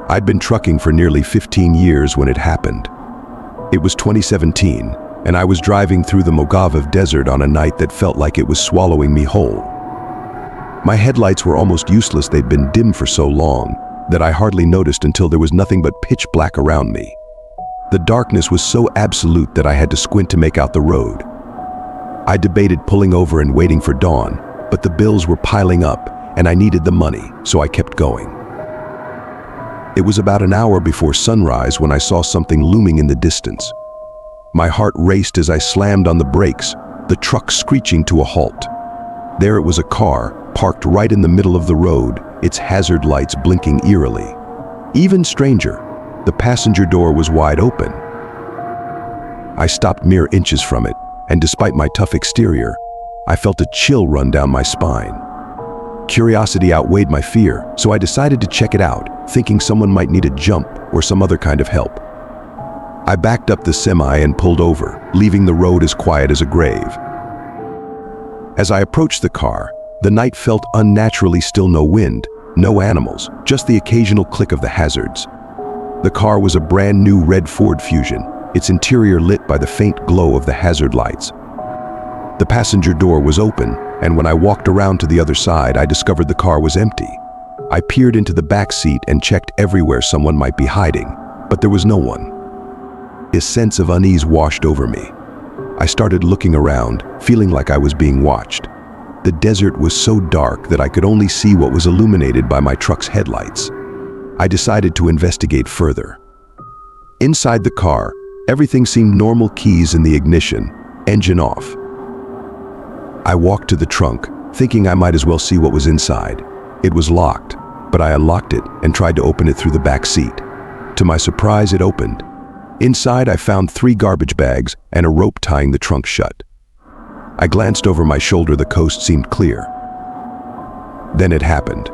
I'd been trucking for nearly 15 years when it happened. It was 2017, and I was driving through the Mojave Desert on a night that felt like it was swallowing me whole. My headlights were almost useless. They'd been dim for so long that I hardly noticed until there was nothing but pitch black around me. The darkness was so absolute that I had to squint to make out the road. I debated pulling over and waiting for dawn, but the bills were piling up and I needed the money, so I kept going. It was about an hour before sunrise when I saw something looming in the distance. My heart raced as I slammed on the brakes, the truck screeching to a halt. There it was, a car parked right in the middle of the road, its hazard lights blinking eerily. Even stranger, the passenger door was wide open. I stopped mere inches from it, and despite my tough exterior, I felt a chill run down my spine. Curiosity outweighed my fear, so I decided to check it out, thinking someone might need a jump or some other kind of help. I backed up the semi and pulled over, leaving the road as quiet as a grave. As I approached the car, the night felt unnaturally still. No wind, no animals, just the occasional click of the hazards. The car was a brand new red Ford Fusion, its interior lit by the faint glow of the hazard lights. The passenger door was open, and when I walked around to the other side, I discovered the car was empty. I peered into the back seat and checked everywhere someone might be hiding, but there was no one. A sense of unease washed over me. I started looking around, feeling like I was being watched. The desert was so dark that I could only see what was illuminated by my truck's headlights. I decided to investigate further. Inside the car, everything seemed normal. Keys in the ignition, engine off. I walked to the trunk, thinking I might as well see what was inside. It was locked, but I unlocked it and tried to open it through the back seat. To my surprise, it opened. Inside, I found 3 garbage bags and a rope tying the trunk shut. I glanced over my shoulder. The coast seemed clear. Then it happened.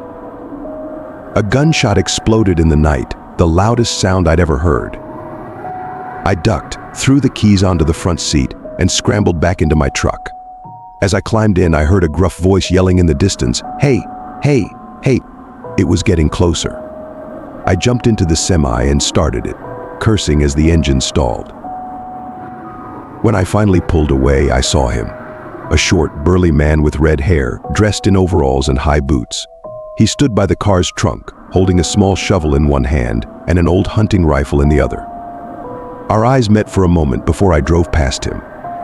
A gunshot exploded in the night, the loudest sound I'd ever heard. I ducked, threw the keys onto the front seat, and scrambled back into my truck. As I climbed in, I heard a gruff voice yelling in the distance, "Hey, hey, hey!" It was getting closer. I jumped into the semi and started it, cursing as the engine stalled. When I finally pulled away, I saw him. A short, burly man with red hair, dressed in overalls and high boots. He stood by the car's trunk, holding a small shovel in one hand and an old hunting rifle in the other. Our eyes met for a moment before I drove past him.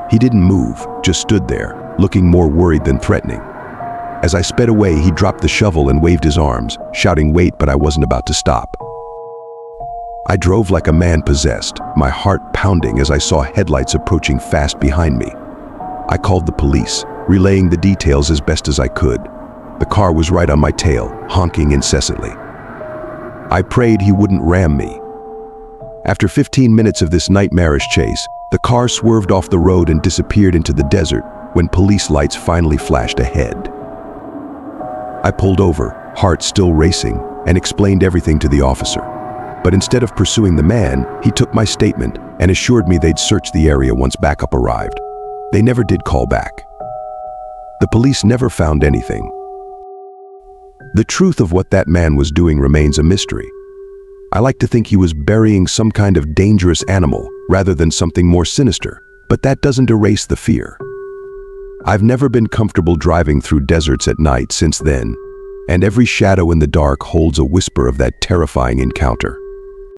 He didn't move, just stood there, looking more worried than threatening. As I sped away, he dropped the shovel and waved his arms, shouting, "Wait," but I wasn't about to stop. I drove like a man possessed, my heart pounding as I saw headlights approaching fast behind me. I called the police, relaying the details as best as I could. The car was right on my tail, honking incessantly. I prayed he wouldn't ram me. After 15 minutes of this nightmarish chase, the car swerved off the road and disappeared into the desert when police lights finally flashed ahead. I pulled over, heart still racing, and explained everything to the officer. But instead of pursuing the man, he took my statement and assured me they'd search the area once backup arrived. They never did call back. The police never found anything. The truth of what that man was doing remains a mystery. I like to think he was burying some kind of dangerous animal rather than something more sinister, but that doesn't erase the fear. I've never been comfortable driving through deserts at night since then, and every shadow in the dark holds a whisper of that terrifying encounter.